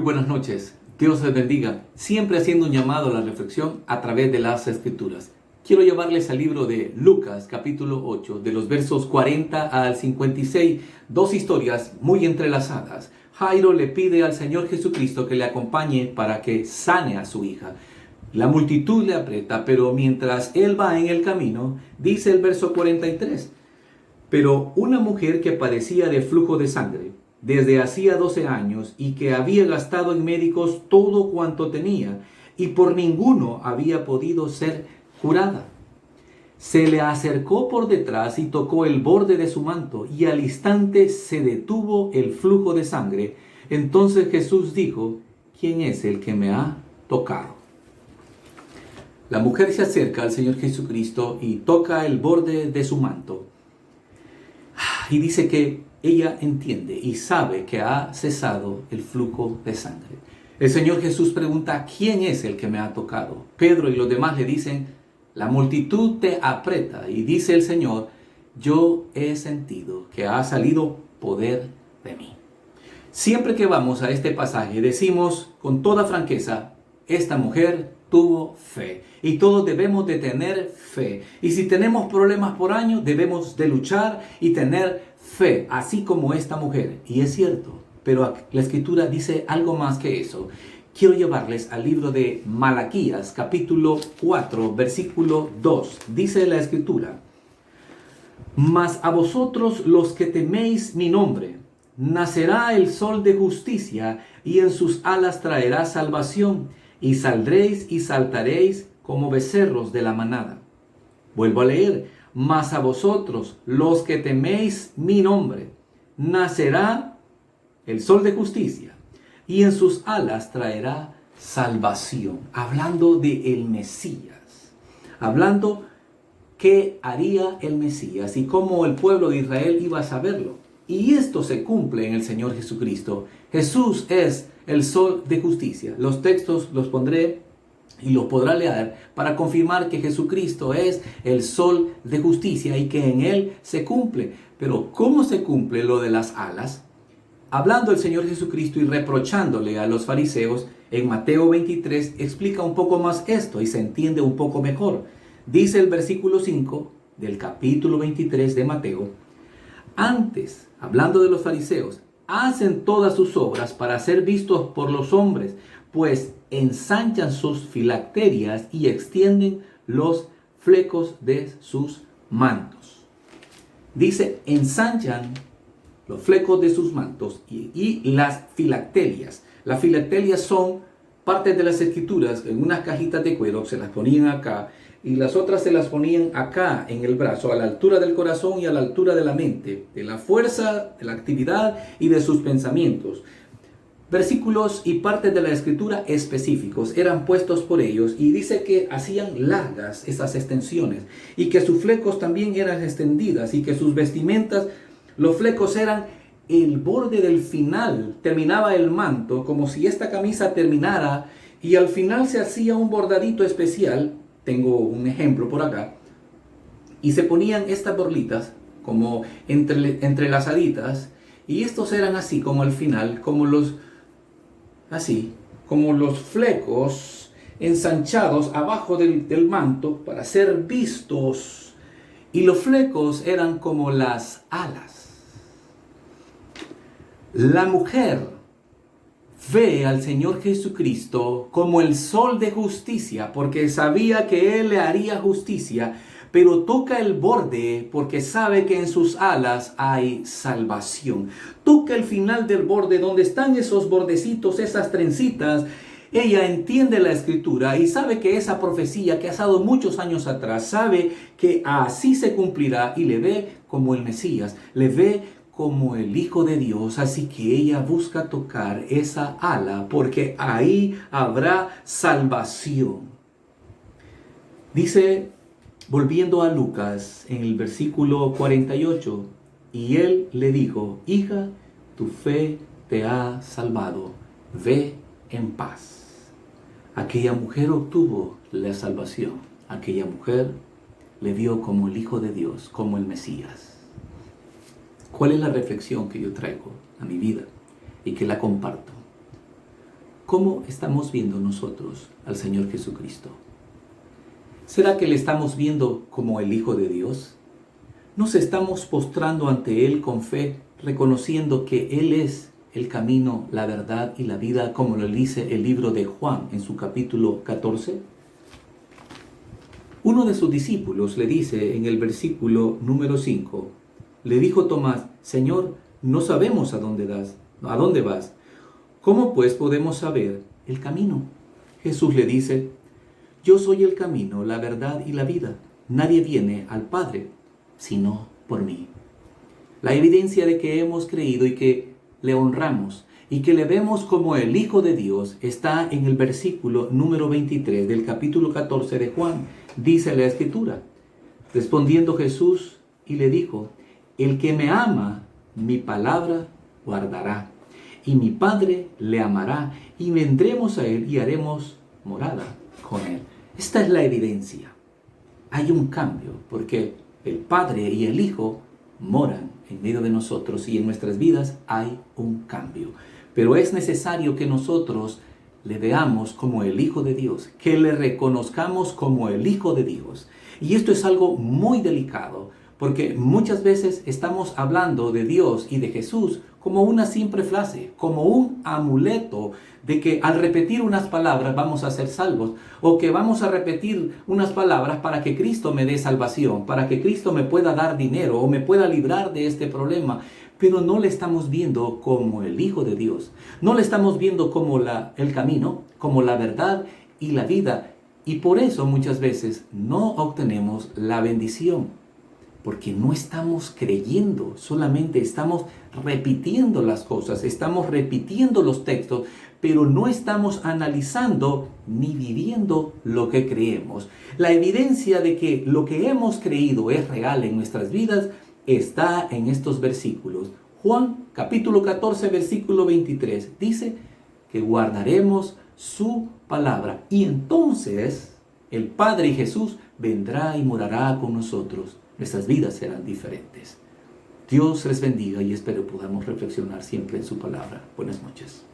buenas noches. Dios les bendiga. Siempre haciendo un llamado a la reflexión a través de las Escrituras. Quiero llevarles al libro de Lucas, capítulo 8, de los versos 40 al 56. Dos historias muy entrelazadas. Jairo le pide al Señor Jesucristo que le acompañe para que sane a su hija. La multitud le aprieta, pero mientras él va en el camino, dice el verso 43. Pero una mujer que padecía de flujo de sangre desde hacía 12 años y que había gastado en médicos todo cuanto tenía y por ninguno había podido ser curada, se le acercó por detrás y tocó el borde de su manto, y al instante se detuvo el flujo de sangre. Entonces Jesús dijo: ¿quién es el que me ha tocado? La mujer se acerca al Señor Jesucristo y toca el borde de su manto. Y dice que ella entiende y sabe que ha cesado el flujo de sangre. El Señor Jesús pregunta: ¿quién es el que me ha tocado? Pedro y los demás le dicen: la multitud te aprieta. Y dice el Señor: yo he sentido que ha salido poder de mí. Siempre que vamos a este pasaje decimos con toda franqueza: esta mujer tuvo fe. Y todos debemos de tener fe. Y si tenemos problemas por años, debemos de luchar y tener fe, así como esta mujer. Y es cierto, pero la Escritura dice algo más que eso. Quiero llevarles al libro de Malaquías, capítulo 4, versículo 2. Dice la Escritura: mas a vosotros los que teméis mi nombre, nacerá el sol de justicia, y en sus alas traerá salvación, y saldréis y saltaréis como becerros de la manada. Vuelvo a leer: mas a vosotros los que teméis mi nombre, nacerá el sol de justicia, y en sus alas traerá salvación. Hablando de el Mesías, hablando qué haría el Mesías y cómo el pueblo de Israel iba a saberlo. Y esto se cumple en el Señor Jesucristo. Jesús es el sol de justicia. Los textos los pondré y los podrá leer para confirmar que Jesucristo es el sol de justicia y que en él se cumple. Pero ¿cómo se cumple lo de las alas? Hablando el Señor Jesucristo y reprochándole a los fariseos, en Mateo 23 explica un poco más esto y se entiende un poco mejor. Dice el versículo 5 del capítulo 23 de Mateo: antes, hablando de los fariseos, hacen todas sus obras para ser vistos por los hombres, pues ensanchan sus filacterias y extienden los flecos de sus mantos. Dice, ensanchan los flecos de sus mantos y las filacterias. Las filacterias son partes de las Escrituras en unas cajitas de cuero, se las ponían acá, y las otras se las ponían acá en el brazo, a la altura del corazón y a la altura de la mente, de la fuerza, de la actividad y de sus pensamientos. Versículos y partes de la Escritura específicos eran puestos por ellos, y dice que hacían largas esas extensiones y que sus flecos también eran extendidas y que sus vestimentas, los flecos eran el borde del final, terminaba el manto como si esta camisa terminara y al final se hacía un bordadito especial. Tengo un ejemplo por acá. Y se ponían estas borlitas como entrelazaditas, y estos eran así como al final, como los flecos ensanchados abajo del manto para ser vistos. Y los flecos eran como las alas. La mujer ve al Señor Jesucristo como el sol de justicia, porque sabía que Él le haría justicia, pero toca el borde porque sabe que en sus alas hay salvación. Toca el final del borde, donde están esos bordecitos, esas trencitas. Ella entiende la Escritura y sabe que esa profecía que ha estado muchos años atrás, sabe que así se cumplirá, y le ve como el Mesías, le ve como el Hijo de Dios. Así que ella busca tocar esa ala porque ahí habrá salvación. Dice, volviendo a Lucas, en el versículo 48, y él le dijo: hija, tu fe te ha salvado, ve en paz. Aquella mujer obtuvo la salvación. Aquella mujer le vio como el Hijo de Dios, como el Mesías. ¿Cuál es la reflexión que yo traigo a mi vida y que la comparto? ¿Cómo estamos viendo nosotros al Señor Jesucristo? ¿Será que le estamos viendo como el Hijo de Dios? ¿Nos estamos postrando ante Él con fe, reconociendo que Él es el camino, la verdad y la vida, como lo dice el libro de Juan en su capítulo 14? Uno de sus discípulos le dice en el versículo número 5, le dijo Tomás: Señor, no sabemos a dónde vas. ¿Cómo pues podemos saber el camino? Jesús le dice: Yo soy el camino, la verdad y la vida. Nadie viene al Padre sino por mí. La evidencia de que hemos creído y que le honramos y que le vemos como el Hijo de Dios está en el versículo número 23 del capítulo 14 de Juan. Dice la Escritura: respondiendo Jesús y le dijo: el que me ama, mi palabra guardará, y mi Padre le amará, y vendremos a él y haremos morada con él. Esta es la evidencia. Hay un cambio, porque el Padre y el Hijo moran en medio de nosotros y en nuestras vidas hay un cambio. Pero es necesario que nosotros le veamos como el Hijo de Dios, que le reconozcamos como el Hijo de Dios. Y esto es algo muy delicado, porque muchas veces estamos hablando de Dios y de Jesús como una simple frase, como un amuleto de que al repetir unas palabras vamos a ser salvos, o que vamos a repetir unas palabras para que Cristo me dé salvación, para que Cristo me pueda dar dinero o me pueda librar de este problema. Pero no le estamos viendo como el Hijo de Dios. No le estamos viendo como el camino, como la verdad y la vida. Y por eso muchas veces no obtenemos la bendición. Porque no estamos creyendo, solamente estamos repitiendo las cosas, estamos repitiendo los textos, pero no estamos analizando ni viviendo lo que creemos. La evidencia de que lo que hemos creído es real en nuestras vidas está en estos versículos. Juan capítulo 14 versículo 23 dice que guardaremos su palabra y entonces el Padre y Jesús vendrá y morará con nosotros. Nuestras vidas serán diferentes. Dios les bendiga y espero podamos reflexionar siempre en su palabra. Buenas noches.